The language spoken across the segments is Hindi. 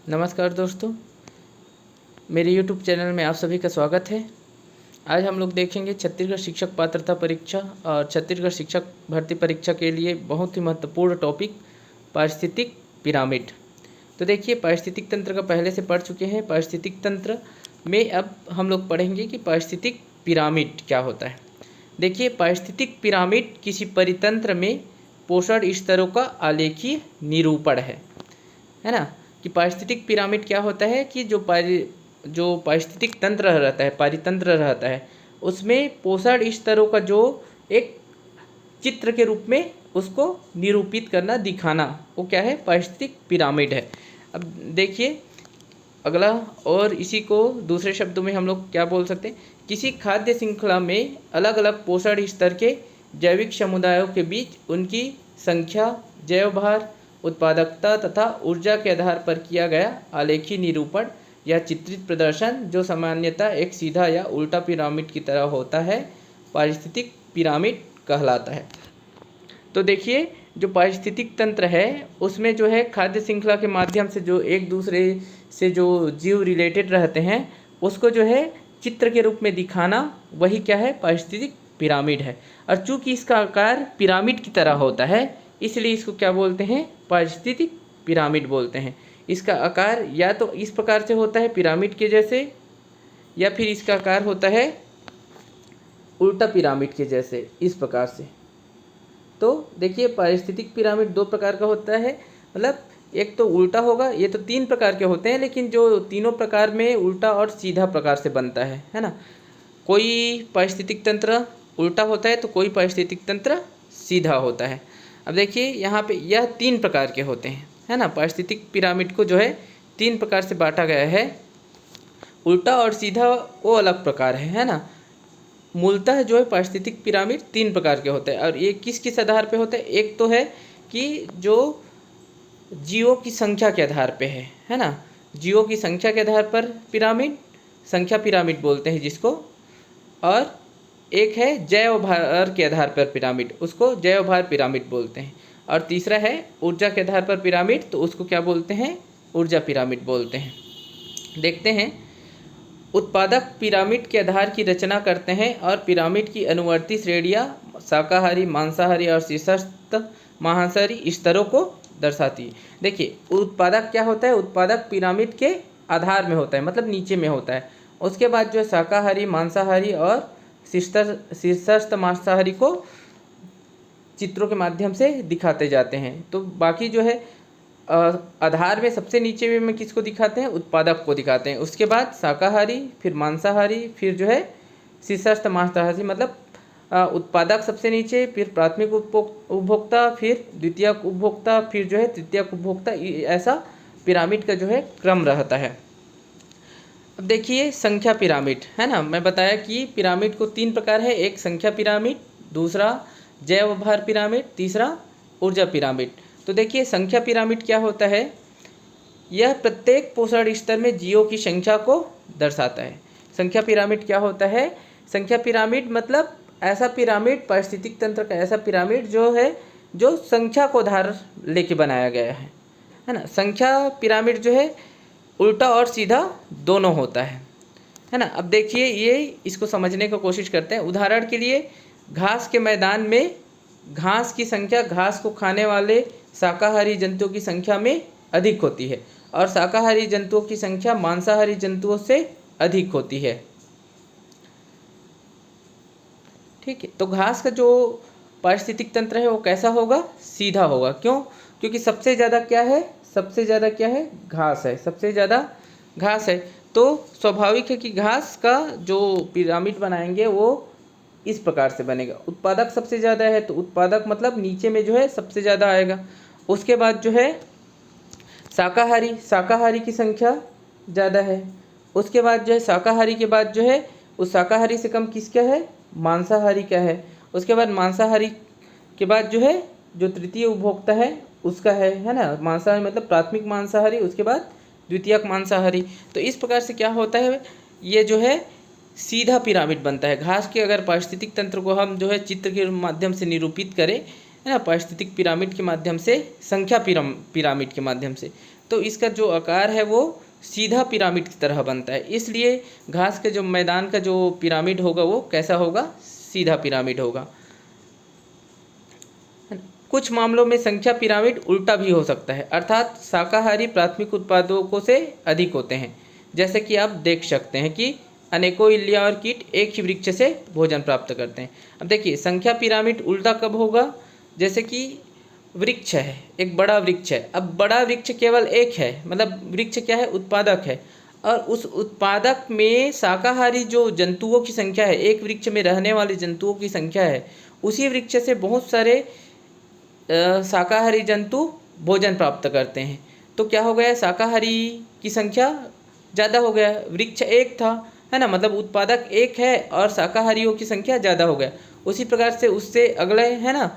नमस्कार दोस्तों, मेरे YouTube चैनल में आप सभी का स्वागत है। आज हम लोग देखेंगे छत्तीसगढ़ शिक्षक पात्रता परीक्षा और छत्तीसगढ़ शिक्षक भर्ती परीक्षा के लिए बहुत ही महत्वपूर्ण टॉपिक पारिस्थितिक पिरामिड। तो देखिए, पारिस्थितिक तंत्र का पहले से पढ़ चुके हैं। पारिस्थितिक तंत्र में अब हम लोग पढ़ेंगे कि पारिस्थितिक पिरामिड क्या होता है। देखिए, पारिस्थितिक पिरामिड किसी परितंत्र में पोषण स्तरों का आलेखीय निरूपण है ना। कि पारिस्थितिक पिरामिड क्या होता है कि जो पारिस्थितिक तंत्र रहता है, पारितंत्र रहता है, उसमें पोषण स्तरों का जो एक चित्र के रूप में उसको निरूपित करना, दिखाना, वो क्या है, पारिस्थितिक पिरामिड है। अब देखिए अगला, और इसी को दूसरे शब्दों में हम लोग क्या बोल सकते हैं, किसी खाद्य श्रृंखला में अलग अलग पोषण स्तर के जैविक समुदायों के बीच उनकी संख्या, जैव भार, उत्पादकता तथा ऊर्जा के आधार पर किया गया आलेखी निरूपण या चित्रित प्रदर्शन, जो सामान्यतः एक सीधा या उल्टा पिरामिड की तरह होता है, पारिस्थितिक पिरामिड कहलाता है। तो देखिए, जो पारिस्थितिक तंत्र है उसमें जो है खाद्य श्रृंखला के माध्यम से जो एक दूसरे से जो जीव रिलेटेड रहते हैं उसको जो है चित्र के रूप में दिखाना, वही क्या है, पारिस्थितिक पिरामिड है। और चूंकि इसका आकार पिरामिड की तरह होता है, इसलिए इसको क्या बोलते हैं, पारिस्थितिक पिरामिड बोलते हैं। इसका आकार या तो इस प्रकार से होता है पिरामिड के जैसे, या फिर इसका आकार होता है उल्टा पिरामिड के जैसे, इस प्रकार से। तो देखिए, पारिस्थितिक पिरामिड दो प्रकार का होता है, मतलब एक तो उल्टा होगा, ये तो तीन प्रकार के होते हैं, लेकिन जो तीनों प्रकार में उल्टा और सीधा प्रकार से बनता है ना। कोई पारिस्थितिक तंत्र उल्टा होता है तो कोई पारिस्थितिक तंत्र सीधा होता है। अब देखिए यहाँ पे यह तीन प्रकार के होते हैं, है ना। पारिस्थितिक पिरामिड को जो है तीन प्रकार से बांटा गया है। उल्टा और सीधा वो अलग प्रकार है ना। मूलतः जो है पारिस्थितिक पिरामिड तीन प्रकार के होते हैं, और ये किस किस आधार पे होते हैं। एक तो है कि जो जीवों की संख्या के आधार पे है ना। जीवों की संख्या के आधार पर पिरामिड, संख्या पिरामिड बोलते हैं जिसको। और एक है जैव भार के आधार पर पिरामिड, उसको जैव भार पिरामिड बोलते हैं। और तीसरा है ऊर्जा के आधार पर पिरामिड, तो उसको क्या बोलते हैं, ऊर्जा पिरामिड बोलते हैं। देखते हैं, उत्पादक पिरामिड के आधार की रचना करते हैं और पिरामिड की अनुवर्ती श्रेणियाँ शाकाहारी, मांसाहारी और शीर्षस्थ मांसाहारी स्तरों को दर्शाती है। देखिए, उत्पादक क्या होता है, उत्पादक पिरामिड के आधार में होता है, मतलब नीचे में होता है। उसके बाद जो है शाकाहारी, मांसाहारी और शीर्षस्थ मांसाहारी को चित्रों के माध्यम से दिखाते जाते हैं। तो बाकी जो है आधार में सबसे नीचे में किसको दिखाते हैं, उत्पादक को दिखाते हैं। उसके बाद शाकाहारी, फिर मांसाहारी, फिर जो है शीर्षस्थ मांसाहारी, मतलब उत्पादक सबसे नीचे, फिर प्राथमिक उपभोक्ता, फिर द्वितीयक उपभोक्ता, फिर जो है तृतीयक उपभोक्ता। ऐसा पिरामिड का जो है क्रम रहता है। अब देखिए, संख्या पिरामिड, है ना। मैं बताया कि पिरामिड को तीन प्रकार है, एक संख्या पिरामिड, दूसरा जैव भार पिरामिड, तीसरा ऊर्जा पिरामिड। तो देखिए, संख्या पिरामिड क्या होता है, यह प्रत्येक पोषण स्तर में जीवों की संख्या को दर्शाता है। संख्या पिरामिड क्या होता है, संख्या पिरामिड मतलब ऐसा पिरामिड, पारिस्थितिक तंत्र का ऐसा पिरामिड जो है जो संख्या को आधार लेके बनाया गया है ना। संख्या पिरामिड जो है उल्टा और सीधा दोनों होता है ना। अब देखिए, ये इसको समझने का कोशिश करते हैं। उदाहरण के लिए, घास के मैदान में घास की संख्या घास को खाने वाले शाकाहारी जंतुओं की संख्या में अधिक होती है, और शाकाहारी जंतुओं की संख्या मांसाहारी जंतुओं से अधिक होती है। ठीक है, तो घास का जो पारिस्थितिक तंत्र है वो कैसा होगा, सीधा होगा। क्यों, क्योंकि सबसे ज़्यादा क्या है, सबसे ज़्यादा क्या है, घास है, सबसे ज़्यादा घास है। तो स्वाभाविक है कि घास का जो पिरामिड बनाएंगे वो इस प्रकार से बनेगा। उत्पादक सबसे ज़्यादा है तो उत्पादक मतलब नीचे में जो है सबसे ज़्यादा आएगा। उसके बाद जो है शाकाहारी, शाकाहारी की संख्या ज़्यादा है। उसके बाद जो है शाकाहारी के बाद जो है उस शाकाहारी से कम किसका है, मांसाहारी का है। उसके बाद मांसाहारी के बाद जो है जो तृतीय उपभोक्ता है उसका है ना। मांसाहारी मतलब प्राथमिक मांसाहारी, उसके बाद द्वितीयक मांसाहारी। तो इस प्रकार से क्या होता है, ये जो है सीधा पिरामिड बनता है। घास के अगर पारिस्थितिक तंत्र को हम जो है चित्र के माध्यम से निरूपित करें, है ना, पारिस्थितिक पिरामिड के माध्यम से, संख्या पिरामिड के माध्यम से, तो इसका जो आकार है वो सीधा पिरामिड की तरह बनता है। इसलिए घास के जो मैदान का जो पिरामिड होगा वो कैसा होगा, सीधा पिरामिड होगा। कुछ मामलों में संख्या पिरामिड उल्टा भी हो सकता है, अर्थात शाकाहारी प्राथमिक उत्पादकों से अधिक होते हैं। जैसे कि आप देख सकते हैं कि अनेकों इल्लियाँ और कीट एक ही वृक्ष से भोजन प्राप्त करते हैं। अब देखिए संख्या पिरामिड उल्टा कब होगा, जैसे कि वृक्ष है, एक बड़ा वृक्ष है। अब बड़ा वृक्ष केवल एक है, मतलब वृक्ष क्या है, उत्पादक है, और उस उत्पादक में शाकाहारी जो जंतुओं की संख्या है, एक वृक्ष में रहने वाले जंतुओं की संख्या है, उसी वृक्ष से बहुत सारे शाकाहारी जंतु भोजन प्राप्त करते हैं। तो क्या हो गया, शाकाहारी की संख्या ज़्यादा हो गया, वृक्ष एक था, है ना, मतलब उत्पादक एक है और शाकाहारियों की संख्या ज़्यादा हो गया। उसी प्रकार से उससे अगले है ना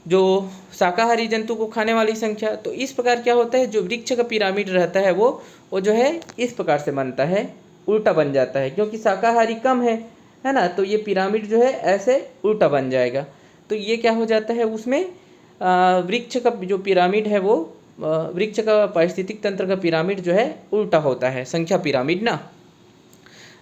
जो शाकाहारी जंतु को खाने वाली संख्या। तो इस प्रकार क्या होता है, जो वृक्ष का पिरामिड रहता है वो जो है इस प्रकार से बनता है, उल्टा बन जाता है, क्योंकि शाकाहारी कम है ना, तो ये पिरामिड जो है ऐसे उल्टा बन जाएगा। तो ये क्या हो जाता है, उसमें वृक्ष का जो पिरामिड है वो वृक्ष का पारिस्थितिक तंत्र का पिरामिड जो है उल्टा होता है, संख्या पिरामिड ना।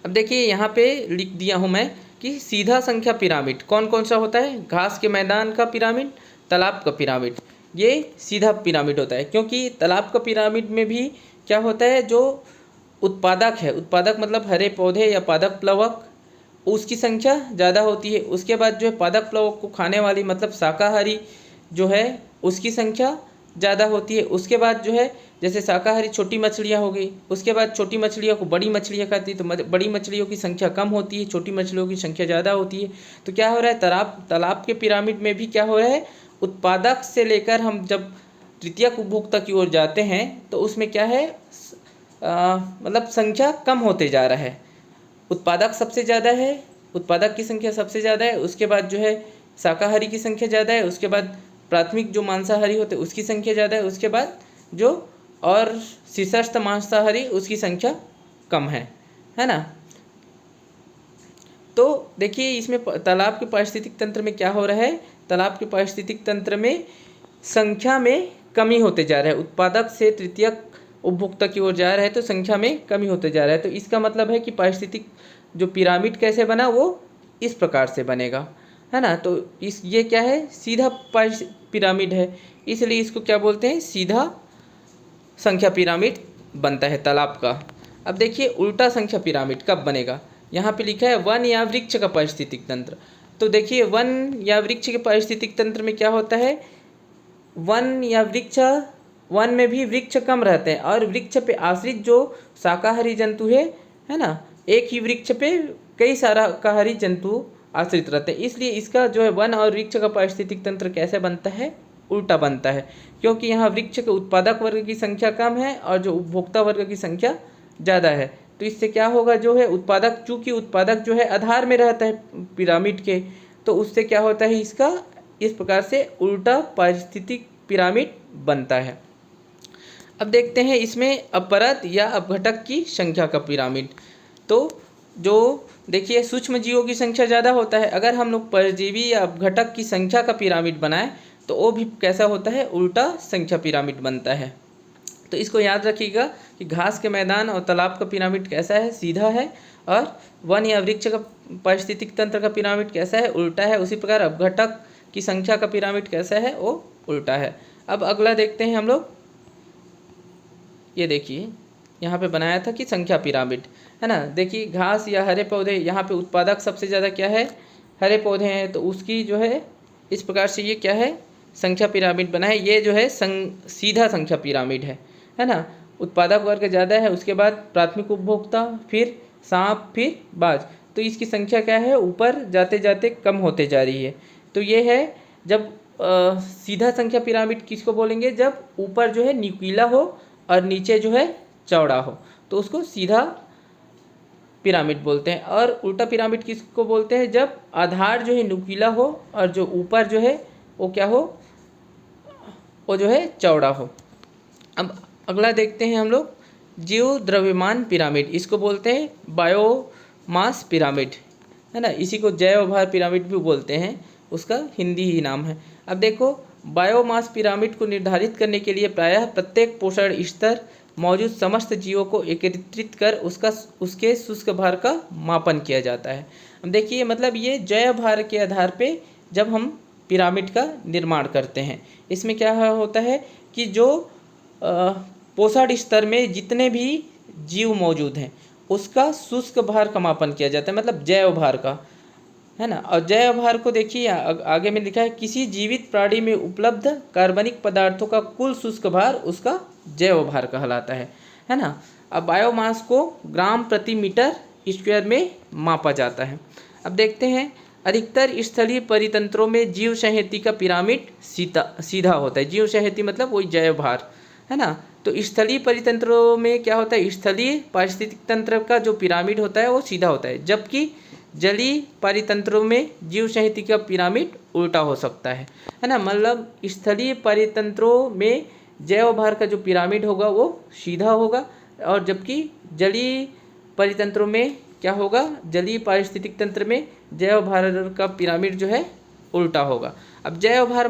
अब देखिए यहाँ पे लिख दिया हूँ मैं कि सीधा संख्या पिरामिड कौन कौन सा होता है, घास के मैदान का पिरामिड, तालाब का पिरामिड, ये सीधा पिरामिड होता है। क्योंकि तालाब का पिरामिड में भी क्या होता है, जो उत्पादक है, उत्पादक मतलब हरे पौधे या पादप प्लवक, उसकी संख्या ज़्यादा होती है। उसके बाद जो है पादप प्लवक को खाने वाली मतलब शाकाहारी जो है उसकी संख्या ज़्यादा होती है। उसके बाद जो है जैसे शाकाहारी छोटी मछलियाँ हो गई, उसके बाद छोटी मछलियों को बड़ी मछलियाँ खाती है, तो बड़ी मछलियों की संख्या कम होती है, छोटी मछलियों की संख्या ज़्यादा होती है। तो क्या हो रहा है, तालाब के पिरामिड में भी क्या हो रहा है, उत्पादक से लेकर हम जब तृतीयक उपभोक्ता की ओर जाते हैं तो उसमें क्या है, मतलब संख्या कम होते जा रहा है। उत्पादक सबसे ज़्यादा है, उत्पादक की संख्या सबसे ज़्यादा है, उसके बाद जो है शाकाहारी की संख्या ज़्यादा है, उसके बाद प्राथमिक जो मांसाहारी होते हैं उसकी संख्या ज़्यादा है, उसके बाद जो और शीर्षस्थ मांसाहारी उसकी संख्या कम है ना। तो देखिए इसमें तालाब के पारिस्थितिक तंत्र में क्या हो रहा है, तालाब के पारिस्थितिक तंत्र में संख्या में कमी होते जा रहा है, उत्पादक से तृतीयक उपभोक्ता की ओर जा रहा है तो संख्या में कमी होते जा रहा है। तो इसका मतलब है कि पारिस्थितिक जो पिरामिड कैसे बना वो इस प्रकार से बनेगा, है ना। तो ये क्या है, सीधा पिरामिड है, इसलिए इसको क्या बोलते हैं, सीधा संख्या पिरामिड बनता है तालाब का। अब देखिए उल्टा संख्या पिरामिड कब बनेगा, यहाँ पे लिखा है वन या वृक्ष का पारिस्थितिक तंत्र। तो देखिए वन या वृक्ष के पारिस्थितिक तंत्र में क्या होता है, वन या वृक्ष, वन में भी वृक्ष कम रहते हैं और वृक्ष पे आश्रित जो शाकाहारी जंतु है ना, एक ही वृक्ष पे कई शाकाहारी जंतु आश्रित रहते हैं। इसलिए इसका जो है वन और वृक्ष का पारिस्थितिक तंत्र कैसे बनता है, उल्टा बनता है, क्योंकि यहाँ वृक्ष के उत्पादक वर्ग की संख्या कम है और जो उपभोक्ता वर्ग की संख्या ज़्यादा है। तो इससे क्या होगा, जो है उत्पादक, चूँकि उत्पादक जो है आधार में रहता है पिरामिड के, तो उससे क्या होता है, इसका इस प्रकार से उल्टा पारिस्थितिक पिरामिड बनता है। अब देखते हैं इसमें अपरद या अपघटक की संख्या का पिरामिड। तो जो देखिए सूक्ष्म जीवों की संख्या ज़्यादा होता है, अगर हम लोग परजीवी या अपघटक की संख्या का पिरामिड बनाएं तो वो भी कैसा होता है, उल्टा संख्या पिरामिड बनता है। तो इसको याद रखिएगा कि घास के मैदान और तालाब का पिरामिड कैसा है, सीधा है, और वन या वृक्ष का पारिस्थितिक तंत्र का पिरामिड कैसा है, उल्टा है। उसी प्रकार अपघटक की संख्या का पिरामिड कैसा है, वो उल्टा है। अब अगला देखते हैं हम लोग, ये देखिए यहाँ पे बनाया था कि संख्या पिरामिड, है ना। देखिए घास या हरे पौधे, यहाँ पे उत्पादक सबसे ज़्यादा क्या है, हरे पौधे हैं, तो उसकी जो है इस प्रकार से ये क्या है, संख्या पिरामिड बना है। ये जो है सीधा संख्या पिरामिड है ना। उत्पादक वर्ग ज़्यादा है, उसके बाद प्राथमिक उपभोक्ता, फिर सांप, फिर बाज, तो इसकी संख्या क्या है, ऊपर जाते जाते कम होते जा रही है। तो ये है जब सीधा संख्या पिरामिड किसको बोलेंगे, जब ऊपर जो है न्यूक्लिया हो और नीचे जो है चौड़ा हो, तो उसको सीधा पिरामिड बोलते हैं। और उल्टा पिरामिड किसको बोलते हैं, जब आधार जो है नुकीला हो और जो ऊपर जो है वो क्या हो, वो जो है चौड़ा हो। अब अगला देखते हैं हम लोग, जीव द्रव्यमान पिरामिड, इसको बोलते हैं बायोमास पिरामिड, है ना। इसी को जैव भार पिरामिड भी बोलते हैं, उसका हिंदी ही नाम है। अब देखो बायोमास पिरामिड को निर्धारित करने के लिए प्रायः प्रत्येक पोषण स्तर मौजूद समस्त जीवों को एकत्रित कर उसके शुष्क भार का मापन किया जाता है। अब देखिए मतलब ये जैव भार के आधार पे जब हम पिरामिड का निर्माण करते हैं, इसमें क्या होता है कि जो पोषण स्तर में जितने भी जीव मौजूद हैं उसका शुष्क भार का मापन किया जाता है, मतलब जैव भार का, है ना। और जैव भार को देखिए आगे में लिखा है, किसी जीवित प्राणी में उपलब्ध कार्बनिक पदार्थों का कुल शुष्क भार उसका जैव भार कहलाता है ना। अब बायोमास को ग्राम प्रति मीटर स्क्वायर में मापा जाता है। अब देखते हैं, अधिकतर स्थलीय परितंत्रों में जीव संहति का पिरामिड सीधा होता है। जीव संहति मतलब वही जैव भार, है ना। तो स्थलीय परितंत्रों में क्या होता है, स्थलीय पारिस्थितिक तंत्र का जो पिरामिड होता है वो सीधा होता है, जबकि जलीय परितंत्रों में जीव संहति का पिरामिड उल्टा हो सकता है ना। मतलब स्थलीय परितंत्रों में जैव भार का जो पिरामिड होगा वो सीधा होगा, और जबकि जलीय परितंत्रों में क्या होगा, जलीय पारिस्थितिक तंत्र में जैव भार का पिरामिड जो है उल्टा होगा। अब जैव भार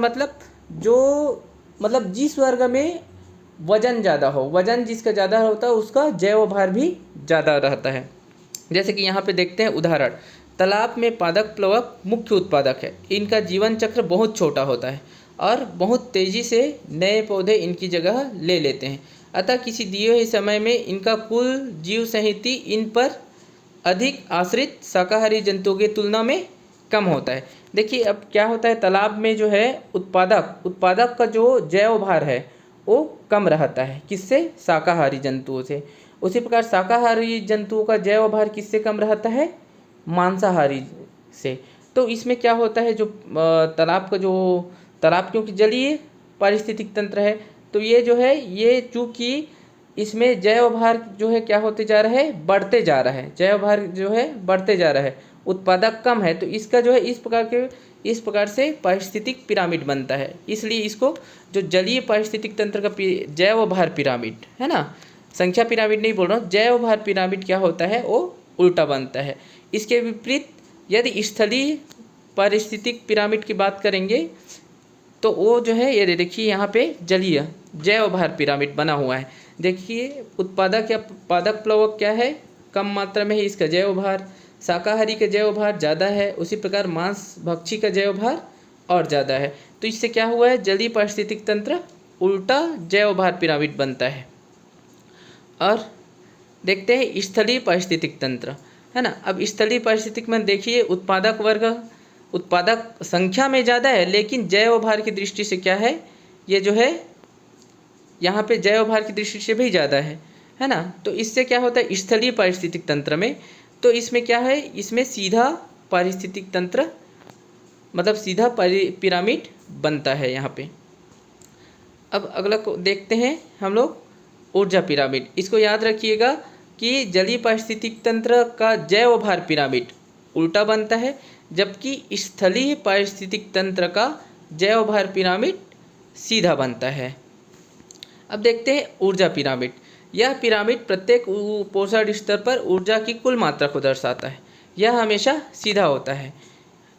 मतलब जिस वर्ग में वजन ज़्यादा हो, वजन जिसका ज़्यादा होता है उसका जैव भार भी ज़्यादा रहता है। जैसे कि यहाँ पे देखते हैं उदाहरण, तालाब में पादप प्लवक मुख्य उत्पादक है। इनका जीवन चक्र बहुत छोटा होता है और बहुत तेज़ी से नए पौधे इनकी जगह ले लेते हैं, अतः किसी दिए हुए समय में इनका कुल जीव संहति इन पर अधिक आश्रित शाकाहारी जंतुओं की तुलना में कम होता है। देखिए अब क्या होता है, तालाब में जो है उत्पादक का जो जैव भार है वो कम रहता है, किससे, शाकाहारी जंतुओं से। उसी प्रकार शाकाहारी जंतुओं का जैव भार किससे कम रहता है, मांसाहारी से। तो इसमें क्या होता है, जो तालाब क्योंकि जलीय पारिस्थितिक तंत्र है, तो ये जो है ये चूँकि इसमें जैव भार जो है क्या होते जा रहा है, बढ़ते जा रहा है, जैव भार जो है बढ़ते जा रहा है, उत्पादक कम है, तो इसका जो है इस प्रकार से पारिस्थितिक पिरामिड बनता है। इसलिए इसको जो जलीय पारिस्थितिक तंत्र का जैव भार पिरामिड, है ना, संख्या पिरामिड नहीं बोल रहा हूँ, जैव भार पिरामिड क्या होता है वो उल्टा बनता है। इसके विपरीत यदि स्थलीय पारिस्थितिक पिरामिड की बात करेंगे तो वो जो है ये देखिए यहाँ पे जलीय जैव भार पिरामिड बना हुआ है। देखिए उत्पादक या पादप प्लवक क्या है, कम मात्रा में है इसका जैव भार, शाकाहारी का जैव भार ज़्यादा है, उसी प्रकार मांस भक्षी का जैव भार और ज़्यादा है। तो इससे क्या हुआ है, जलीय पारिस्थितिक तंत्र उल्टा जैव भार पिरामिड बनता है। और देखते हैं स्थलीय पारिस्थितिक तंत्र, है ना। अब स्थलीय पारिस्थितिक में देखिए उत्पादक संख्या में ज़्यादा है, लेकिन जैव भार की दृष्टि से क्या है, ये जो है यहाँ पे जैव भार की दृष्टि से भी ज़्यादा है ना। तो इससे क्या होता है स्थलीय पारिस्थितिक तंत्र में, तो इसमें क्या है, इसमें सीधा पारिस्थितिक तंत्र मतलब सीधा पिरामिड बनता है यहाँ पे। अब अगला को देखते हैं हम लोग, ऊर्जा पिरामिड। इसको याद रखिएगा कि जलीय पारिस्थितिक तंत्र का जैव भार पिरामिड उल्टा बनता है, जबकि स्थलीय पारिस्थितिक तंत्र का जैव भार पिरामिड सीधा बनता है। अब देखते हैं ऊर्जा पिरामिड। यह पिरामिड प्रत्येक पोषण स्तर पर ऊर्जा की कुल मात्रा को दर्शाता है। यह हमेशा सीधा होता है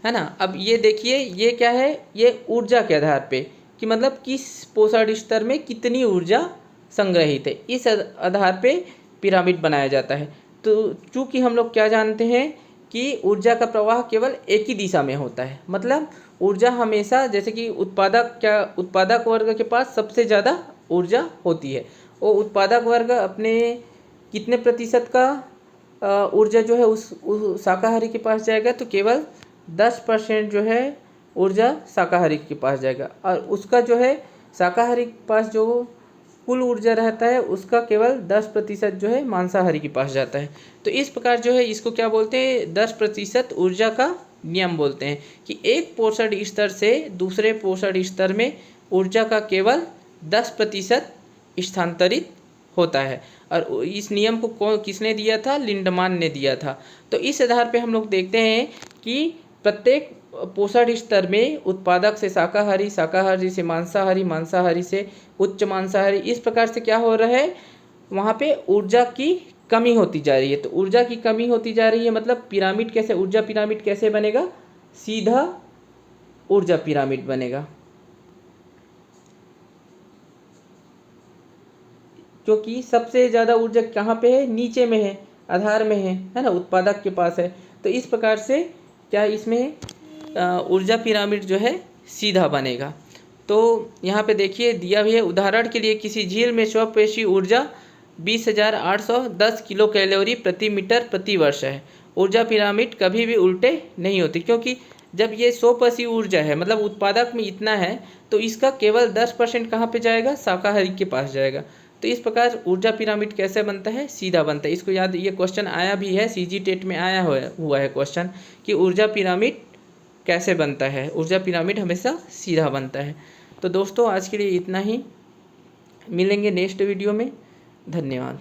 ना। अब ये देखिए ये क्या है, ये ऊर्जा के आधार पे कि मतलब किस पोषण स्तर में कितनी ऊर्जा संग्रहित है, इस आधार पे पिरामिड बनाया जाता है। तो चूँकि हम लोग क्या जानते हैं कि ऊर्जा का प्रवाह केवल एक ही दिशा में होता है, मतलब ऊर्जा हमेशा, जैसे कि उत्पादक वर्ग के पास सबसे ज़्यादा ऊर्जा होती है, वो उत्पादक वर्ग अपने कितने प्रतिशत का ऊर्जा जो है उस शाकाहारी के पास जाएगा, तो केवल 10% जो है ऊर्जा शाकाहारी के पास जाएगा, और उसका जो है शाकाहारी के पास जो कुल ऊर्जा रहता है उसका केवल 10% जो है मांसाहारी के पास जाता है। तो इस प्रकार जो है इसको क्या बोलते हैं, 10% ऊर्जा का नियम बोलते हैं कि एक पोषण स्तर से दूसरे पोषण स्तर में ऊर्जा का केवल 10% स्थानांतरित होता है। और इस नियम को किसने दिया था, लिंडमान ने दिया था। तो इस आधार पे हम लोग देखते हैं कि प्रत्येक पोषण स्तर में उत्पादक से शाकाहारी, शाकाहारी से मांसाहारी, मांसाहारी से उच्च मांसाहारी, इस प्रकार से क्या हो रहा है, वहाँ पे ऊर्जा की कमी होती जा रही है। तो ऊर्जा की कमी होती जा रही है, मतलब पिरामिड कैसे, ऊर्जा पिरामिड कैसे बनेगा, सीधा ऊर्जा पिरामिड बनेगा। क्योंकि सबसे ज़्यादा ऊर्जा कहाँ पे है, नीचे में है, आधार में है ना, उत्पादक के पास है। तो इस प्रकार से क्या इसमें ऊर्जा पिरामिड जो है सीधा बनेगा। तो यहाँ पे देखिए दिया भी है, उदाहरण के लिए किसी झील में स्वपेशी ऊर्जा 20,810 किलो कैलोरी प्रति मीटर प्रति वर्ष है। ऊर्जा पिरामिड कभी भी उल्टे नहीं होती, क्योंकि जब ये 100% ऊर्जा है, मतलब उत्पादक में इतना है, तो इसका केवल 10% कहाँ पे जाएगा, शाकाहारी के पास जाएगा। तो इस प्रकार ऊर्जा पिरामिड कैसे बनता है, सीधा बनता है। इसको याद, ये क्वेश्चन आया भी है, सीजी टेट में आया हुआ है क्वेश्चन कि ऊर्जा पिरामिड कैसे बनता है। ऊर्जा पिरामिड हमेशा सीधा बनता है। तो दोस्तों आज के लिए इतना ही, मिलेंगे नेक्स्ट वीडियो में। धन्यवाद।